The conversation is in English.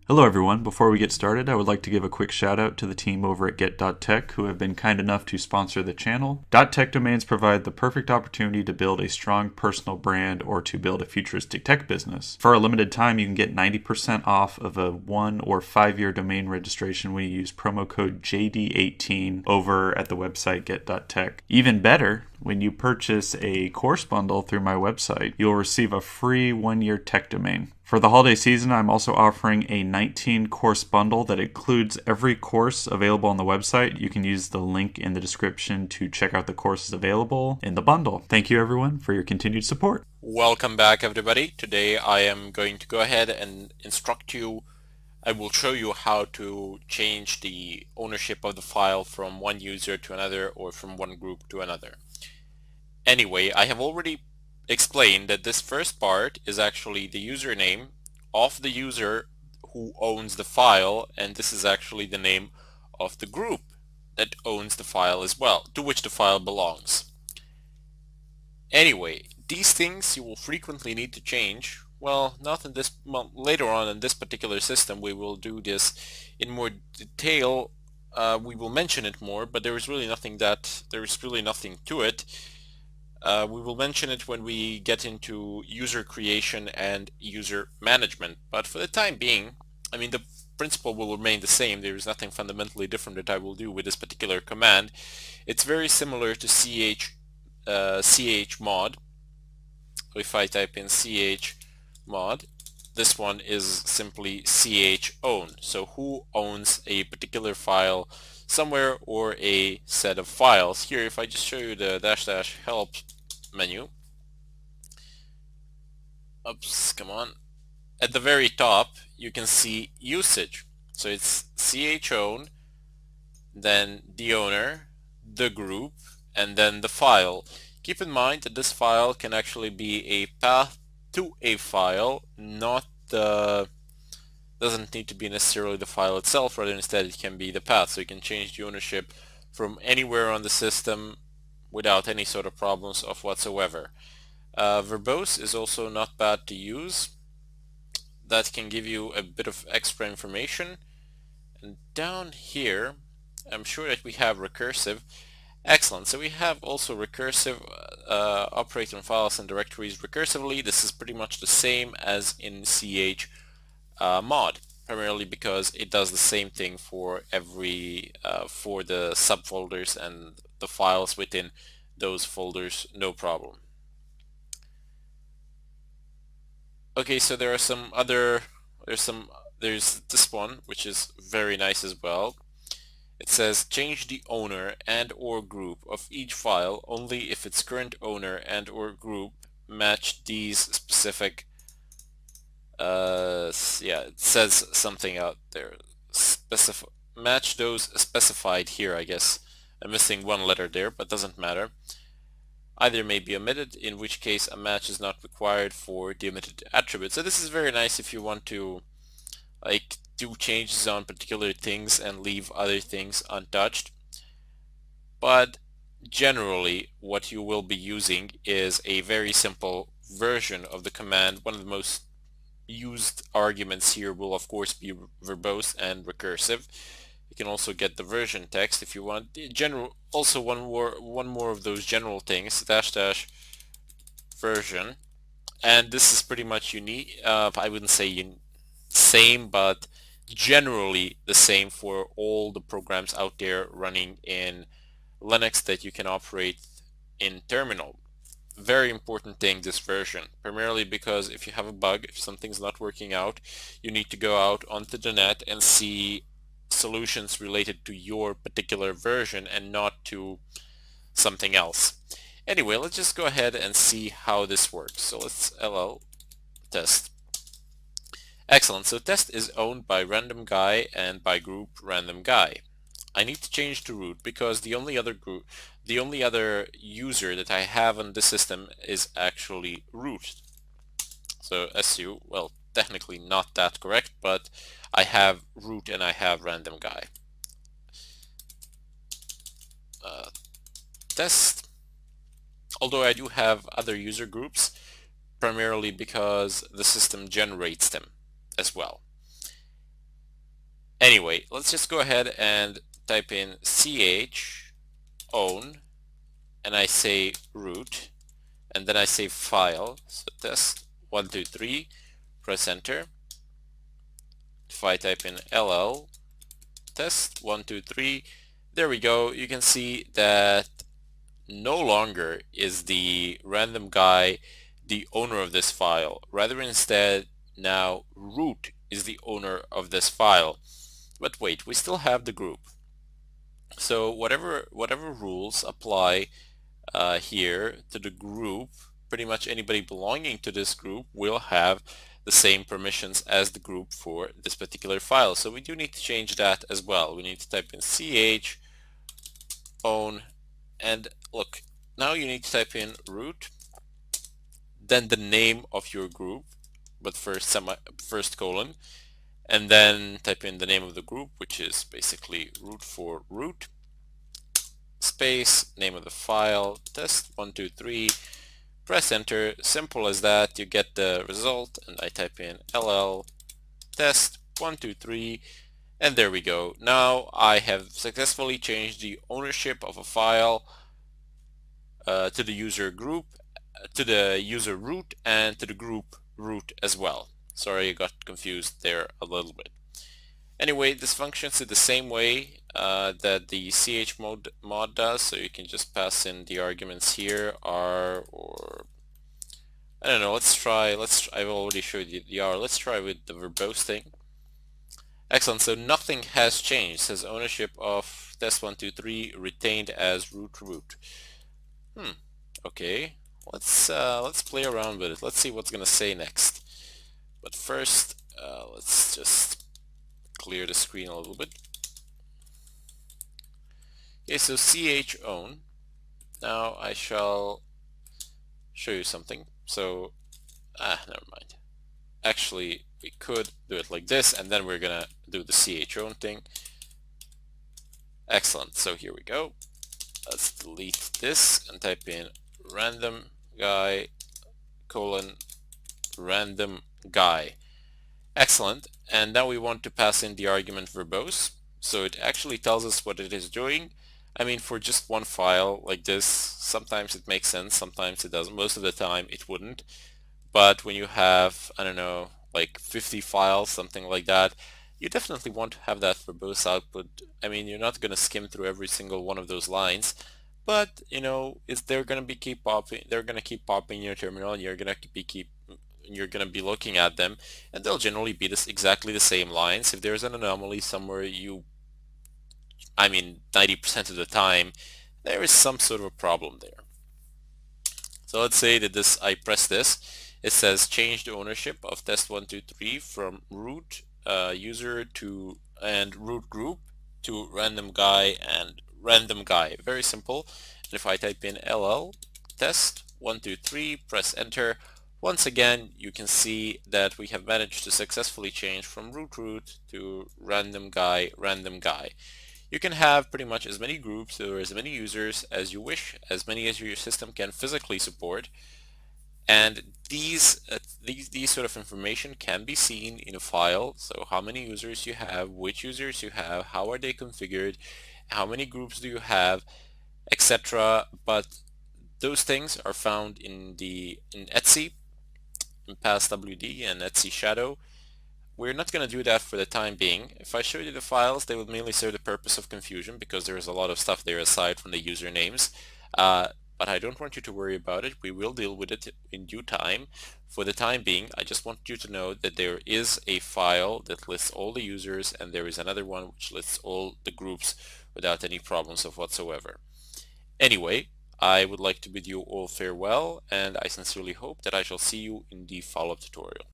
Hello everyone. Before we get started, I would like to give a quick shout out to the team over at Get.Tech who have been kind enough to sponsor the channel. .Tech domains provide the perfect opportunity to build a strong personal brand or to build a futuristic tech business. For a limited time, you can get 90% off of a 1 or 5 year domain registration when you use promo code JD18 over at the website Get.Tech. Even better, when you purchase a course bundle through my website, you'll receive a free 1-year tech domain. For the holiday season, I'm also offering a 19 course bundle that includes every course available on the website. You can use the link in the description to check out the courses available in the bundle. Thank you everyone for your continued support. Welcome back everybody. Today I am going to go ahead and instruct you. I will show you how to change the ownership of the file from one user to another or from one group to another. Anyway, I have already explained that this first part is actually the username of the user who owns the file, and this is actually the name of the group that owns the file as well, to which the file belongs. Anyway, these things you will frequently need to change. Well, not in this, well, later on in this particular system we will do this in more detail. We will mention it more, but there is really nothing to it. We will mention it when we get into user creation and user management, but for the time being, I mean, the principle will remain the same. There is nothing fundamentally different that I will do with this particular command. It's very similar to chmod. If I type in chmod, this one is simply chown. So who owns a particular file somewhere or a set of files. Here, if I just show you the -- help menu, oops, come on, at the very top you can see usage. So it's chown, then the owner, the group, and then the file. Keep in mind that this file can actually be a path to a file, not the doesn't need to be necessarily the file itself, rather instead it can be the path. So you can change the ownership from anywhere on the system without any sort of problems of whatsoever. Verbose is also not bad to use. That can give you a bit of extra information. And down here, I'm sure that we have recursive. Excellent. So we have also recursive, operate on files and directories recursively. This is pretty much the same as in chmod, primarily because it does the same thing for every for the subfolders and the files within those folders, no problem. Okay, so there are some other, there's this one which is very nice as well. It says change the owner and or group of each file only if its current owner and or group match these specific yeah, it says something out there. Match those specified here, I guess. I'm missing one letter there, but doesn't matter. Either may be omitted, in which case a match is not required for the omitted attribute. So this is very nice if you want to like do changes on particular things and leave other things untouched. But generally what you will be using is a very simple version of the command. One of the most used arguments here will of course be verbose and recursive. You can also get the version text if you want. General, also one more of those general things, -- version, and this is pretty much unique. I wouldn't say same, but generally the same for all the programs out there running in Linux that you can operate in terminal. Very important thing, this version, primarily because if you have a bug, if something's not working out, you need to go out onto the net and see solutions related to your particular version and not to something else. Anyway, let's just go ahead and see how this works. So let's ll test. Excellent. So test is owned by random guy and by group random guy. I need to change to root because the only other user that I have on the system is actually root. So su, well, technically not that correct, but I have root and I have random guy. Test. Although I do have other user groups, primarily because the system generates them as well. Anyway, let's just go ahead and type in chown, and I say root, and then I say file. So test 1, 2, 3, press enter. If I type in ll, test 1, 2, 3, there we go. You can see that no longer is the random guy the owner of this file. Rather, instead, now root is the owner of this file. But wait, we still have the group. So whatever rules apply here to the group, pretty much anybody belonging to this group will have the same permissions as the group for this particular file. So we do need to change that as well. We need to type in chown, and look, now you need to type in root, then the name of your group, but first colon, and then type in the name of the group, which is basically root for root, space, name of the file, test 1, 2, 3, press enter. Simple as that. You get the result, and I type in ll test 1, 2, 3, and there we go. Now I have successfully changed the ownership of a file to the user group, to the user root, and to the group root as well. Sorry, I got confused there a little bit. Anyway, this functions in the same way that the chmod does, so you can just pass in the arguments here, r, or I don't know, I've already showed you the r, let's try with the verbose thing. Excellent, so nothing has changed. It says ownership of test 1, 2, 3 retained as root. Okay, let's play around with it. Let's see what's gonna say next. But first, let's just clear the screen a little bit. Okay, so chown. Now I shall show you something. So, never mind. Actually, we could do it like this, and then we're gonna do the chown thing. Excellent. So here we go. Let's delete this and type in random guy colon random guy. Excellent. And now we want to pass in the argument verbose. So it actually tells us what it is doing. I mean, for just one file like this, sometimes it makes sense, sometimes it doesn't. Most of the time it wouldn't. But when you have, I don't know, like 50 files, something like that, you definitely want to have that verbose output. I mean, you're not going to skim through every single one of those lines, but you know, they're going to keep popping in your terminal, and you're going to be looking at them, and they'll generally be exactly the same lines. If there's an anomaly somewhere, I mean 90% of the time there is some sort of a problem there. So let's say that I press this, it says change the ownership of test 1, 2, 3 from root user to and root group to random guy and random guy. Very simple. And if I type in ll test 1, 2, 3, press enter, once again you can see that we have managed to successfully change from root to random guy. You can have pretty much as many groups or as many users as you wish, as many as your system can physically support. And these sort of information can be seen in a file. So how many users you have, which users you have, how are they configured, how many groups do you have, etc. But those things are found in Etsy, in PassWD and Etsy Shadow. We're not going to do that for the time being. If I show you the files, they will mainly serve the purpose of confusion because there's a lot of stuff there aside from the usernames. But I don't want you to worry about it. We will deal with it in due time. For the time being, I just want you to know that there is a file that lists all the users, and there is another one which lists all the groups without any problems of whatsoever. Anyway, I would like to bid you all farewell, and I sincerely hope that I shall see you in the follow-up tutorial.